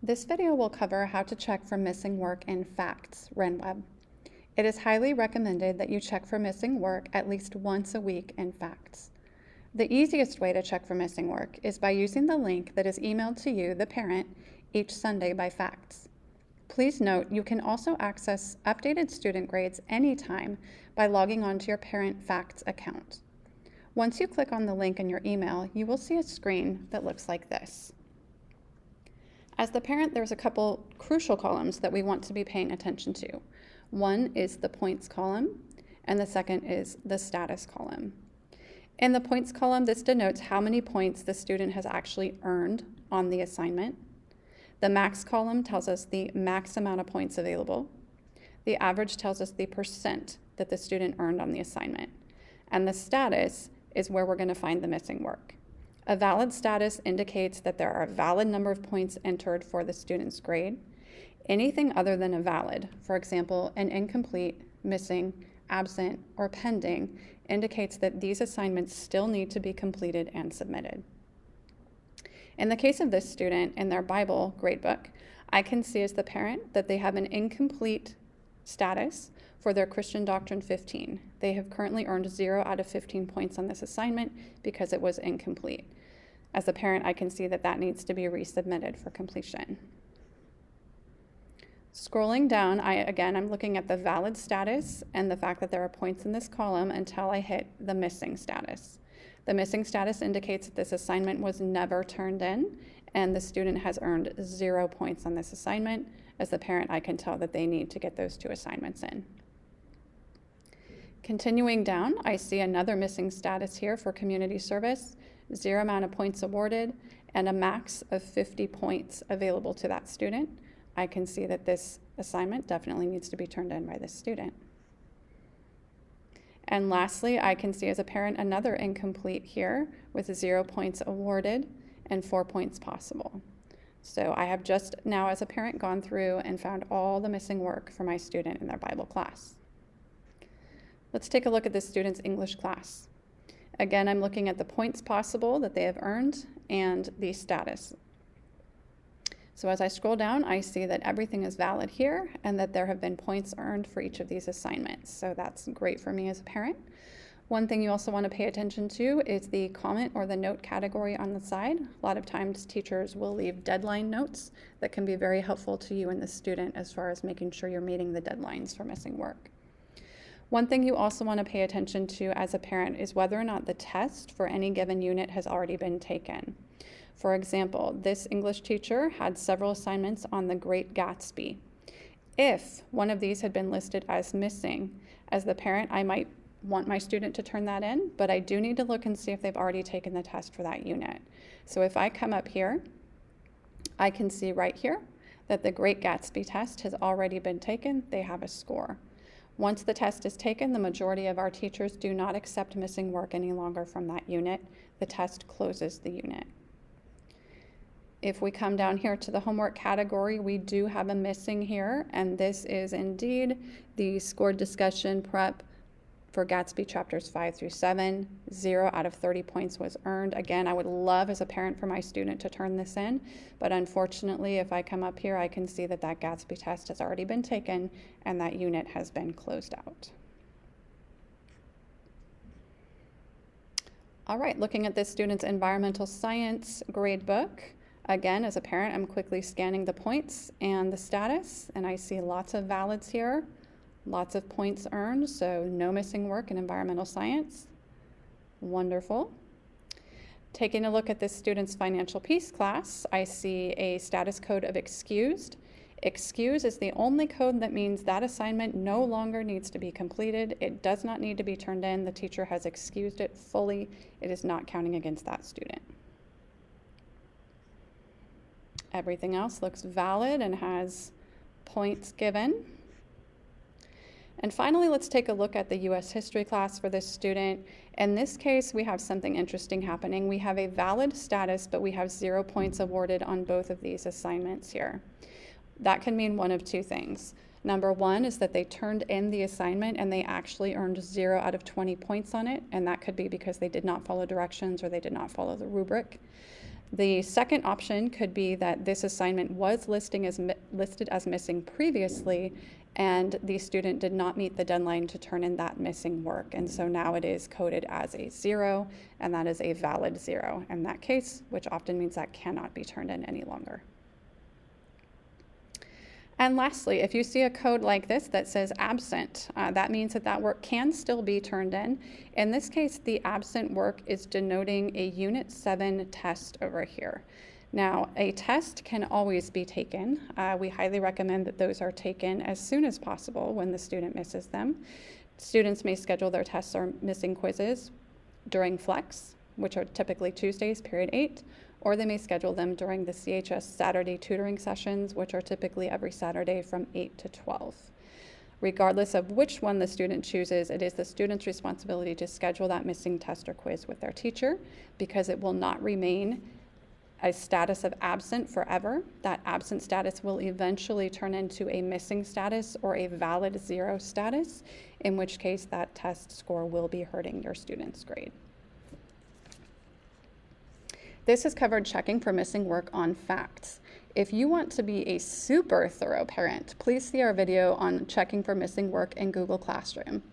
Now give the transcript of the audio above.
This video will cover how to check for missing work in FACTS, RenWeb. It is highly recommended that you check for missing work at least once a week in FACTS. The easiest way to check for missing work is by using the link that is emailed to you, the parent, each Sunday by FACTS. Please note you can also access updated student grades anytime by logging on to your parent FACTS account. Once you click on the link in your email, you will see a screen that looks like this. As the parent, there's a couple crucial columns that we want to be paying attention to. One is the points column, and the second is the status column. In the points column, this denotes how many points the student has actually earned on the assignment. The max column tells us the max amount of points available. The average tells us the percent that the student earned on the assignment. And the status is where we're going to find the missing work. A valid status indicates that there are a valid number of points entered for the student's grade. Anything other than a valid, for example, an incomplete, missing, absent, or pending, indicates that these assignments still need to be completed and submitted. In the case of this student, in their Bible gradebook, I can see as the parent that they have an incomplete status for their Christian Doctrine 15. They have currently earned 0 out of 15 points on this assignment because it was incomplete. As a parent, I can see that that needs to be resubmitted for completion. Scrolling down, I'm looking at the valid status and the fact that there are points in this column until I hit the missing status. The missing status indicates that this assignment was never turned in, and the student has earned 0 points on this assignment. As the parent, I can tell that they need to get those 2 assignments in. Continuing down, I see another missing status here for community service, 0 amount of points awarded, and a max of 50 points available to that student. I can see that this assignment definitely needs to be turned in by this student. And lastly, I can see as a parent another incomplete here with 0 points awarded and 4 points possible. So I have just now as a parent gone through and found all the missing work for my student in their Bible class. Let's take a look at this student's English class. Again, I'm looking at the points possible that they have earned and the status. So as I scroll down, I see that everything is valid here and that there have been points earned for each of these assignments. So that's great for me as a parent. One thing you also want to pay attention to is the comment or the note category on the side. A lot of times teachers will leave deadline notes that can be very helpful to you and the student as far as making sure you're meeting the deadlines for missing work. One thing you also want to pay attention to as a parent is whether or not the test for any given unit has already been taken. For example, this English teacher had several assignments on the Great Gatsby. If one of these had been listed as missing, as the parent, I might want my student to turn that in, but I do need to look and see if they've already taken the test for that unit. So if I come up here, I can see right here that the Great Gatsby test has already been taken. They have a score. Once the test is taken, the majority of our teachers do not accept missing work any longer from that unit. The test closes the unit. If we come down here to the homework category, we do have a missing here, and this is indeed the scored discussion prep for Gatsby chapters 5 through 7. 0 out of 30 points was earned. Again, I would love as a parent for my student to turn this in, but unfortunately, if I come up here, I can see that that Gatsby test has already been taken and that unit has been closed out. All right, looking at this student's environmental science grade book. Again, as a parent, I'm quickly scanning the points and the status, and I see lots of valids here. Lots of points earned, so no missing work in environmental science. Wonderful. Taking a look at this student's financial peace class, I see a status code of excused. Excuse is the only code that means that assignment no longer needs to be completed. It does not need to be turned in. The teacher has excused it fully. It is not counting against that student. Everything else looks valid and has points given. And finally, let's take a look at the U.S. history class for this student. In this case, we have something interesting happening. We have a valid status, but we have 0 points awarded on both of these assignments here. That can mean one of 2 things. Number 1 is that they turned in the assignment and they actually earned 0 out of 20 points on it, and that could be because they did not follow directions or they did not follow the rubric. The second option could be that this assignment was listed as missing previously, and the student did not meet the deadline to turn in that missing work. And so now it is coded as a 0, and that is a valid 0 in that case, which often means that cannot be turned in any longer. And lastly, if you see a code like this that says absent, that means that that work can still be turned in. In this case, the absent work is denoting a Unit 7 test over here. Now, a test can always be taken. We highly recommend that those are taken as soon as possible when the student misses them. Students may schedule their tests or missing quizzes during flex, which are typically Tuesdays, period 8, or they may schedule them during the CHS Saturday tutoring sessions, which are typically every Saturday from 8 to 12. Regardless of which one the student chooses, it is the student's responsibility to schedule that missing test or quiz with their teacher, because it will not remain a status of absent forever. That absent status will eventually turn into a missing status or a valid 0 status, in which case that test score will be hurting your student's grade. This has covered checking for missing work on facts. If you want to be a super thorough parent, please see our video on checking for missing work in Google Classroom.